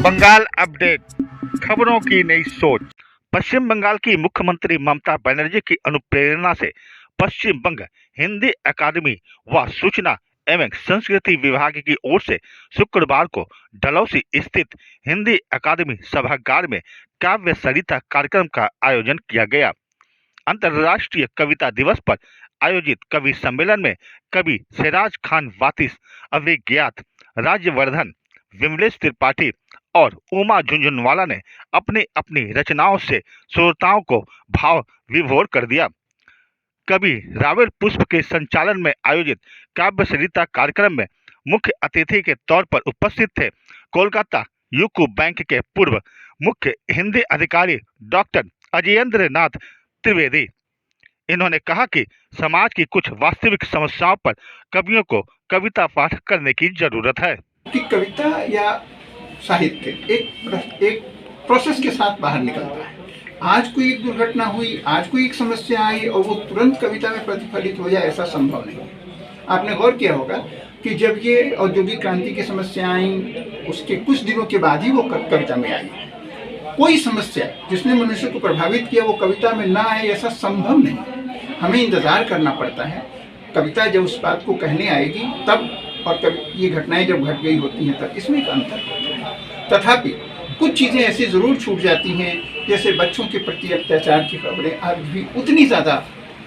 Bengal update, खबरों की नई सोच। पश्चिम बंगाल की मुख्यमंत्री ममता बनर्जी की अनुप्रेरणा से पश्चिम बंग हिंदी अकादमी व सूचना एवं संस्कृति विभाग की ओर से शुक्रवार को डलहौसी स्थित हिंदी अकादमी सभागार में काव्य सरिता कार्यक्रम का आयोजन किया गया। अंतर्राष्ट्रीय कविता दिवस पर आयोजित कवि सम्मेलन में कवि सिराज खान वातिस, अभिज्ञात राज्यवर्धन, विमलेश त्रिपाठी और उमा झुनझुनवाला ने अपनी अपनी रचनाओं से श्रोताओं को भाव विभोर कर दिया। कवि रावल पुष्प के संचालन में आयोजित काव्य सरिता कार्यक्रम में मुख्य अतिथि के तौर पर उपस्थित थे कोलकाता यूको बैंक के पूर्व मुख्य हिंदी अधिकारी डॉक्टर अजयेंद्र नाथ त्रिवेदी। इन्होंने कहा कि समाज की कुछ वास्तविक समस्याओं पर कवियों को कविता पाठ करने की जरूरत है कि कविता या साहित्य एक प्रोसेस के साथ बाहर निकलता है। आज कोई एक दुर्घटना हुई, आज कोई एक समस्या आई और वो तुरंत कविता में प्रतिफलित हो जाए, ऐसा संभव नहीं है। आपने गौर किया होगा कि जब ये औद्योगिक क्रांति की समस्या आई, उसके कुछ दिनों के बाद ही वो कविता में आई। कोई समस्या जिसने मनुष्य को प्रभावित किया वो कविता में ना आए, ऐसा संभव नहीं। हमें इंतजार करना पड़ता है, कविता जब उस बात को कहने आएगी तब, और कभी ये घटनाएं जब घट गई होती हैं तब, इसमें एक अंतर होता है। तथापि कुछ चीज़ें ऐसी ज़रूर छूट जाती हैं, जैसे बच्चों के प्रति अत्याचार की खबरें आज भी उतनी ज़्यादा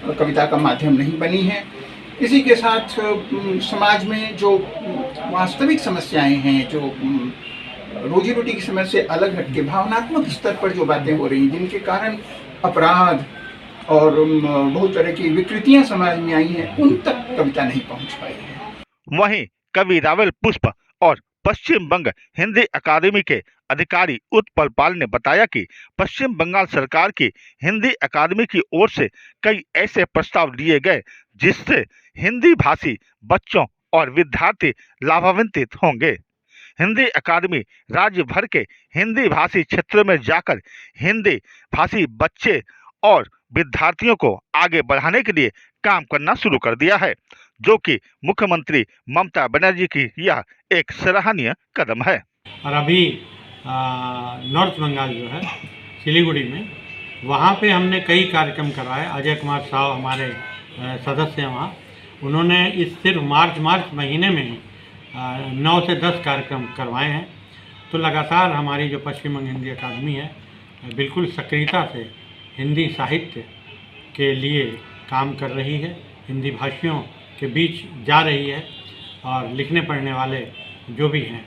कविता का माध्यम नहीं बनी हैं। इसी के साथ समाज में जो वास्तविक समस्याएं हैं, जो रोजी रोटी की समस्या से अलग हट के भावनात्मक स्तर पर जो बातें हो रही हैं, जिनके कारण अपराध और बहुत तरह की विकृतियां समाज में आई हैं, उन तक कविता नहीं पहुंच पाई है। वहीं कवि रावल पुष्प और पश्चिम बंग हिंदी अकादमी के अधिकारी उत्पल पाल ने बताया कि पश्चिम बंगाल सरकार की हिंदी अकादमी की ओर से कई ऐसे प्रस्ताव दिए गए जिससे हिंदी भाषी बच्चों और विद्यार्थी लाभान्वित होंगे। हिंदी अकादमी राज्य भर के हिंदी भाषी क्षेत्रों में जाकर हिंदी भाषी बच्चे और विद्यार्थियों को आगे बढ़ाने के लिए काम करना शुरू कर दिया है, जो कि मुख्यमंत्री ममता बनर्जी की यह एक सराहनीय कदम है। और अभी नॉर्थ बंगाल जो है सिलीगुड़ी में, वहाँ पे हमने कई कार्यक्रम करवाए। अजय कुमार साहब हमारे सदस्य हैं वहाँ, उन्होंने इस सिर्फ मार्च महीने में 9 से 10 कार्यक्रम करवाए हैं। तो लगातार हमारी जो पश्चिम बंग हिंदी अकादमी है बिल्कुल सक्रियता से हिंदी साहित्य के लिए काम कर रही है, हिंदी भाषियों के बीच जा रही है और लिखने पढ़ने वाले जो भी हैं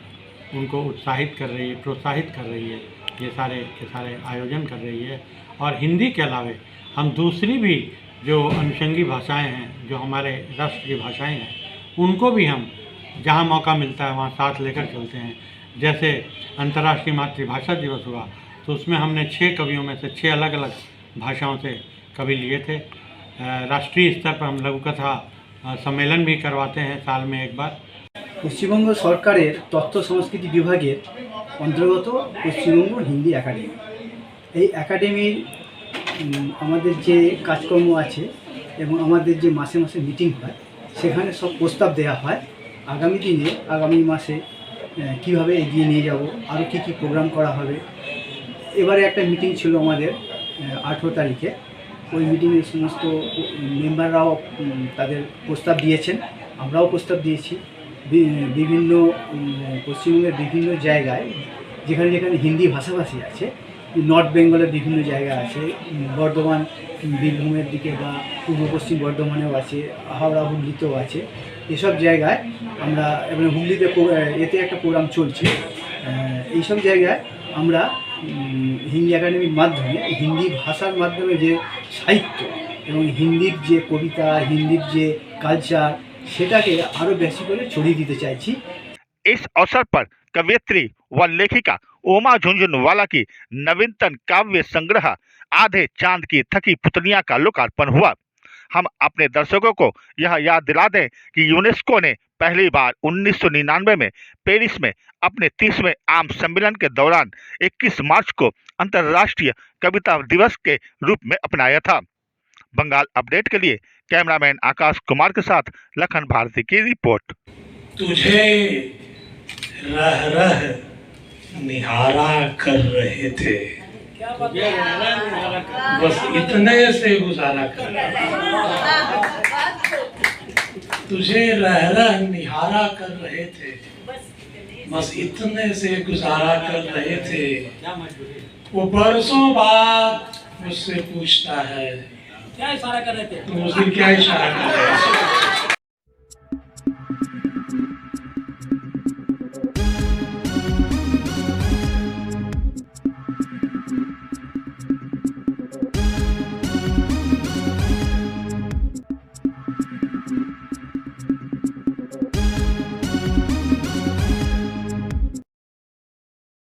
उनको उत्साहित कर रही है, प्रोत्साहित कर रही है, ये सारे आयोजन कर रही है। और हिंदी के अलावे हम दूसरी भी जो अनुषंगी भाषाएं हैं, जो हमारे राष्ट्र की भाषाएं हैं, उनको भी हम जहां मौका मिलता है वहां साथ लेकर चलते हैं। जैसे अंतर्राष्ट्रीय मातृभाषा दिवस हुआ तो उसमें हमने 6 कवियों में से 6 अलग अलग भाषाओं से कवि लिए थे। राष्ट्रीय स्तर पर हम लघुकथा सम्मेलन भी करवाते हैं साल में एक बार। পশ্চিমবঙ্গ সরকারের তথ্য সংস্কৃতি বিভাগের অন্তর্গত পশ্চিমবঙ্গ হিন্দি একাডেমি, এই একাডেমির আমাদের যে কাজকর্ম আছে এবং আমাদের যে মাসে মাসে মিটিং হয়, সেখানে সব প্রস্তাব দেওয়া হয় আগামী দিনে, আগামী মাসে কীভাবে এগিয়ে নিয়ে যাব, আরও কী কী প্রোগ্রাম করা হবে। এবারে একটা মিটিং ছিল আমাদের 18 তারিখে, ওই মিটিংয়ে সমস্ত মেম্বাররাও তাদের প্রস্তাব দিয়েছেন, আমরাও প্রস্তাব দিয়েছি। বিভিন্ন পশ্চিমবঙ্গের বিভিন্ন জায়গায় যেখানে যেখানে হিন্দি ভাষাভাষী আছে, নর্থ বেঙ্গলের বিভিন্ন জায়গা আছে, বর্ধমান বীরভূমের দিকে বা পূর্ব পশ্চিম বর্ধমানেও আছে, হাওড়া হুগলিতেও আছে। এসব জায়গায় আমরা, এবং হুগলিতে এতে একটা প্রোগ্রাম চলছে, এইসব জায়গায় আমরা হিন্দি একাডেমির মাধ্যমে হিন্দি ভাষার মাধ্যমে যে সাহিত্য এবং হিন্দির যে কবিতা, হিন্দির যে কালচার, সেটাকে আরো বেশি করে ছড়িয়ে দিতে চাইছি। इस अवसर पर कवयित्री व लेखिका उमा झुनझुनवाला की नवीनतम काव्य संग्रह आधे चांद की थकी पुतलियां का लोकार्पण हुआ। हम अपने दर्शकों को यह याद दिला दें कि यूनेस्को ने पहली बार 1999 में पेरिस में अपने 30वें आम सम्मेलन के दौरान 21 मार्च को अंतर्राष्ट्रीय कविता दिवस के रूप में अपनाया था। बंगाल अपडेट के लिए कैमरामैन आकाश कुमार के साथ लखन भारती की रिपोर्ट। तुझे रह रह निहारा कर रहे थे, बस इतने से गुजारा कर तुझे रह रह निहारा कर रहे थे, बस इतने से गुजारा कर रहे थे। वो बरसों बाद मुझसे पूछता है, क्या इशारा कर रहे थे? तुम उस दिन क्या इशारा कर रहे थे?